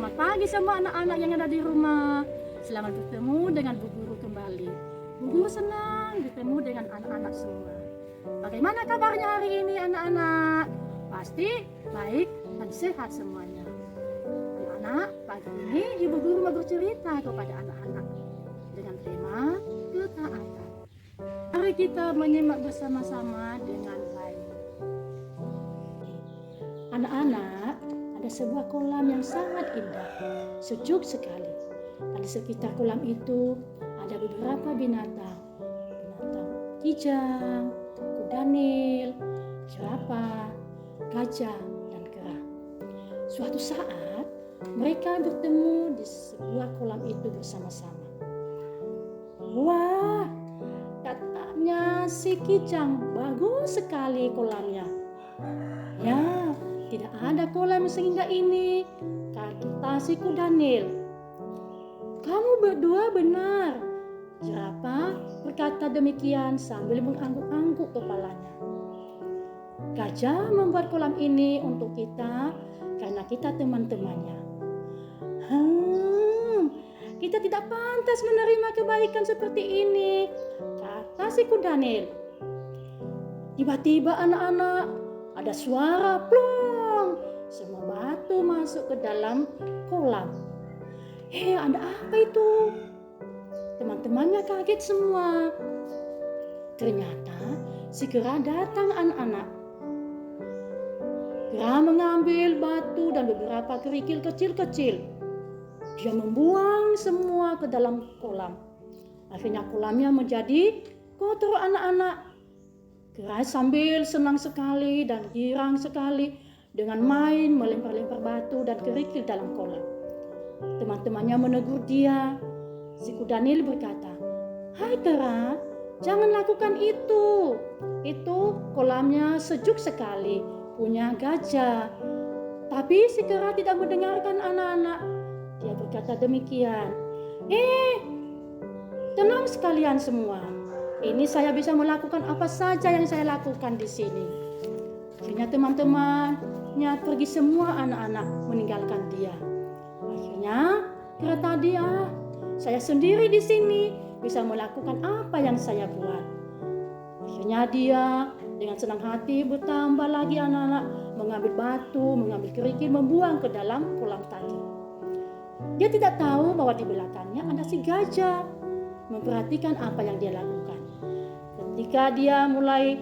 Selamat pagi semua anak-anak yang ada di rumah. Selamat bertemu dengan Bu Guru kembali. Bu Guru senang bertemu dengan anak-anak semua. Bagaimana kabarnya hari ini anak-anak? Pasti baik dan sehat semuanya. Anak-anak, pagi ini Ibu Guru mau bercerita kepada anak-anak dengan tema ketaatan. Mari kita menyimak bersama-sama dengan baik. Anak-anak, ada sebuah kolam yang sangat indah, sejuk sekali. Dan di sekitar kolam itu ada beberapa binatang. Binatang kijang, kuda nil, jerapah, gajah, dan kera. Suatu saat mereka bertemu di sebuah kolam itu bersama-sama. Wah, katanya si kijang, bagus sekali kolamnya. Ya, tidak ada kolam sehingga ini, kata si kuda nil. Kamu berdua benar. Jerapah berkata demikian sambil mengangguk-angguk kepalanya. Gajah membuat kolam ini untuk kita karena kita teman-temannya. Kita tidak pantas menerima kebaikan seperti ini, kata si kuda nil. Tiba-tiba anak-anak, ada suara plong. Semua batu masuk ke dalam kolam. Ada apa itu? Teman-temannya kaget semua. Ternyata si kera datang anak-anak. Kera mengambil batu dan beberapa kerikil kecil-kecil. Dia membuang semua ke dalam kolam. Akhirnya kolamnya menjadi kotor anak-anak. Kera sambil senang sekali dan girang sekali dengan main melempar-lempar batu dan kerikil dalam kolam. Teman-temannya menegur dia. Si kuda nil berkata, "Hai kera, jangan lakukan itu. Itu kolamnya sejuk sekali, punya gajah." Tapi si kera tidak mendengarkan anak-anak. Dia berkata demikian, tenang sekalian semua. Ini saya bisa melakukan apa saja yang saya lakukan di sini. Akhirnya teman-temannya pergi semua anak-anak meninggalkan dia. Akhirnya kata dia, saya sendiri di sini bisa melakukan apa yang saya buat. Akhirnya dia dengan senang hati bertambah lagi anak-anak mengambil batu, mengambil kerikil, membuang ke dalam kolam tadi. Dia tidak tahu bahwa di belakangnya ada si gajah memperhatikan apa yang dia lakukan. Ketika dia mulai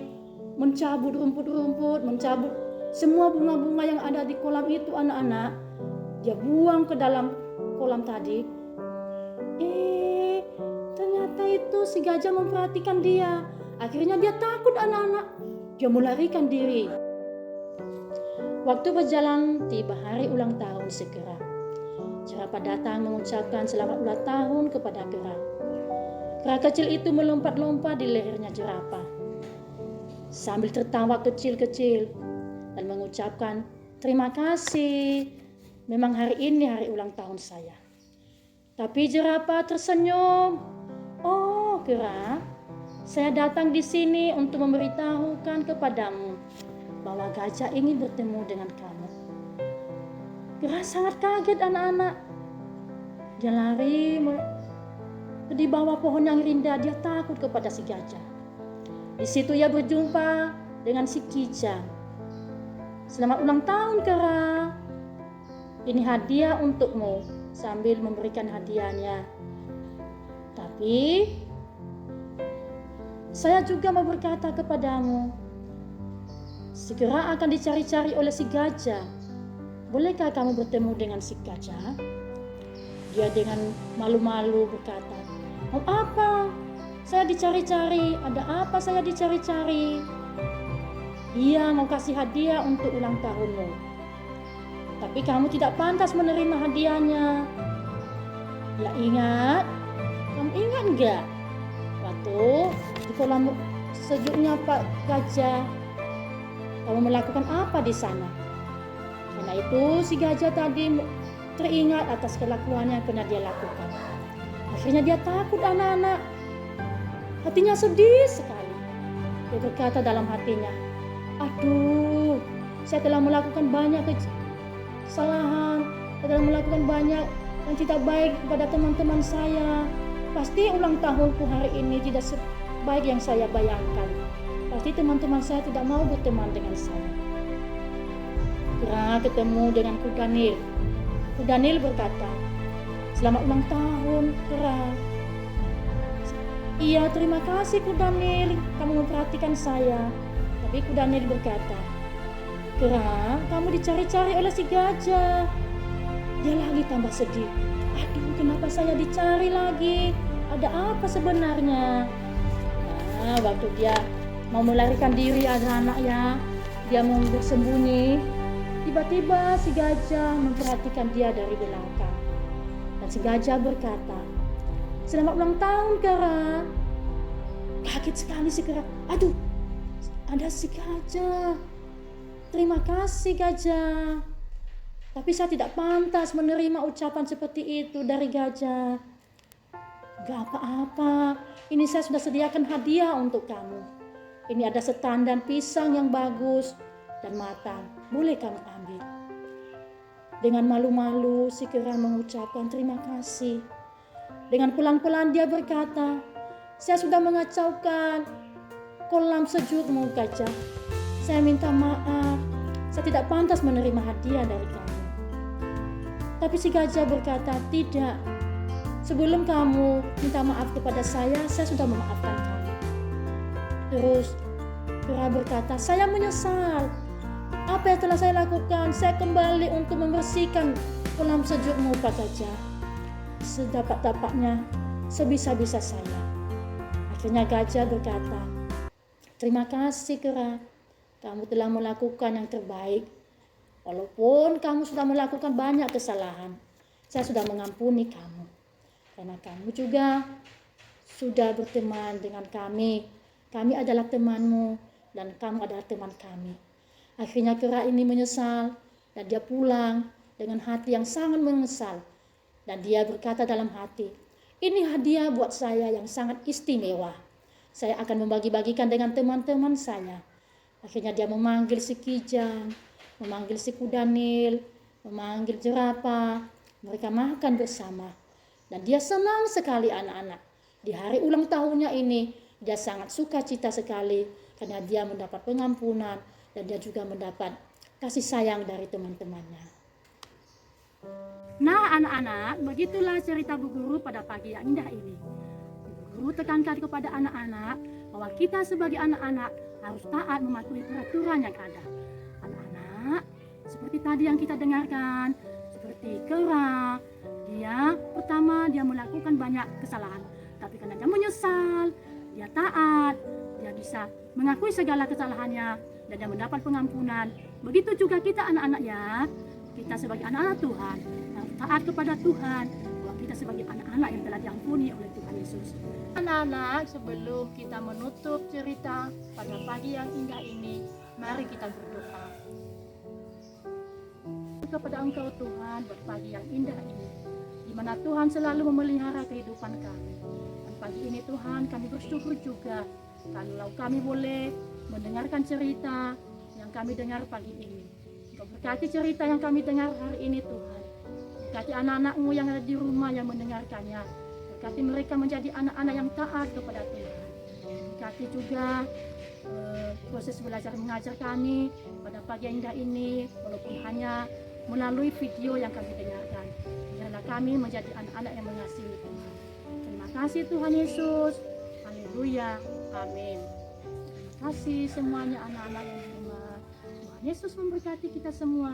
mencabut rumput-rumput, mencabut semua bunga-bunga yang ada di kolam itu anak-anak, dia buang ke dalam kolam tadi. Ternyata itu si gajah memperhatikan dia. Akhirnya dia takut anak-anak. Dia melarikan diri. Waktu berjalan, tiba hari ulang tahun si kera. Jerapah datang mengucapkan selamat ulang tahun kepada kera. Kera kecil itu melompat-lompat di lehernya jerapah sambil tertawa kecil-kecil dan mengucapkan terima kasih. Memang hari ini hari ulang tahun saya. Tapi jerapah tersenyum. Oh kera, saya datang di sini untuk memberitahukan kepadamu bahwa gajah ingin bertemu dengan kamu. Kera sangat kaget anak-anak. Dia lari di bawah pohon yang rindang. Dia takut kepada si gajah. Di situ ia berjumpa dengan si kijang. Selamat ulang tahun kera. Ini hadiah untukmu, sambil memberikan hadiahnya. Tapi saya juga mau berkata kepadamu, segera akan dicari-cari oleh si gajah. Bolehkah kamu bertemu dengan si gajah? Dia dengan malu-malu berkata, "Mau apa? Saya dicari-cari. Ada apa saya dicari-cari?" Dia mau kasih hadiah untuk ulang tahunmu. Tapi kamu tidak pantas menerima hadiahnya. Ya ingat, kamu ingat enggak? Waktu di kolam sejuknya Pak Gajah, kamu melakukan apa di sana? Karena itu si gajah tadi teringat atas kelakuannya yang pernah dia lakukan. Akhirnya dia takut anak-anak. Hatinya sedih sekali. Dia berkata dalam hatinya, aduh, saya telah melakukan banyak kesalahan. dalam melakukan banyak yang tidak baik kepada teman-teman saya. Pasti ulang tahunku hari ini tidak sebaik yang saya bayangkan. Pasti teman-teman saya tidak mau berteman dengan saya. Kera ketemu dengan Ku Daniel. Ku Daniel berkata, "Selamat ulang tahun, Kera." "Iya, terima kasih Ku Daniel, kamu memperhatikan saya." Tapi Ku Daniel berkata, "Kera, kamu dicari-cari oleh si gajah." Dia lagi tambah sedih. "Aduh, kenapa saya dicari lagi? Ada apa sebenarnya?" Nah, waktu dia mau melarikan diri anak-anak ya, dia mau bersembunyi. Tiba-tiba si gajah memperhatikan dia dari belakang. Dan si gajah berkata, "Selamat ulang tahun, Kera." Kaget sekali si Kera. "Aduh, ada si gajah. Terima kasih gajah. Tapi saya tidak pantas menerima ucapan seperti itu dari gajah." "Gak apa-apa, ini saya sudah sediakan hadiah untuk kamu. Ini ada setan dan pisang yang bagus dan matang. Boleh kamu ambil." Dengan malu-malu si Kera mengucapkan terima kasih. Dengan pelan-pelan dia berkata, "Saya sudah mengacaukan kolam sejukmu gajah. Saya minta maaf. Saya tidak pantas menerima hadiah dari kamu." Tapi si gajah berkata, "Tidak. Sebelum kamu minta maaf kepada saya sudah memaafkan kamu." Terus Kera berkata, "Saya menyesal. Apa yang telah saya lakukan? Saya kembali untuk membersihkan kolam sejukmu, Pak Gajah. Sedapat-dapatnya, sebisa-bisa saya." Akhirnya gajah berkata, "Terima kasih Kera. Kamu telah melakukan yang terbaik. Walaupun kamu sudah melakukan banyak kesalahan, saya sudah mengampuni kamu. Karena kamu juga sudah berteman dengan kami. Kami adalah temanmu dan kamu adalah teman kami." Akhirnya Kera ini menyesal dan dia pulang dengan hati yang sangat menyesal. Dan dia berkata dalam hati, "Ini hadiah buat saya yang sangat istimewa. Saya akan membagi-bagikan dengan teman-teman saya." Akhirnya dia memanggil si Kijang, memanggil si Ku Daniel, memanggil jerapah. Mereka makan bersama. Dan dia senang sekali anak-anak. Di hari ulang tahunnya ini, dia sangat sukacita sekali karena dia mendapat pengampunan dan dia juga mendapat kasih sayang dari teman-temannya. Nah anak-anak, begitulah cerita Bu Guru pada pagi yang indah ini. Bu Guru tekankan kepada anak-anak bahwa kita sebagai anak-anak harus taat mematuhi peraturan yang ada. Anak-anak, seperti tadi yang kita dengarkan, seperti Kera, pertama dia melakukan banyak kesalahan, tapi karena dia menyesal, dia taat, dia bisa mengakui segala kesalahannya dan dia mendapat pengampunan. Begitu juga kita anak-anak ya, kita sebagai anak-anak Tuhan harus taat kepada Tuhan, bahwa kita sebagai anak-anak yang telah diampuni oleh Tuhan Yesus. Anak-anak, sebelum kita menutup cerita pada pagi yang indah ini, mari kita berdoa kepada Engkau Tuhan buat pagi yang indah ini, di mana Tuhan selalu memelihara kehidupan kami. Dan pagi ini Tuhan, kami bersyukur juga kalau kami boleh mendengarkan cerita yang kami dengar pagi ini. Engkau berkati cerita yang kami dengar hari ini Tuhan. Berkati anak-anak-Mu yang ada di rumah yang mendengarkannya. Berkati mereka menjadi anak-anak yang taat kepada Tuhan. Berkati juga proses belajar mengajar kami pada pagi yang indah ini, walaupun hanya melalui video yang kami dengarkan. Biarlah kami menjadi anak-anak yang mengasihi Tuhan. Terima kasih Tuhan Yesus. Haleluya. Amin. Terima kasih semuanya anak-anak yang di rumah. Tuhan Yesus memberkati kita semua.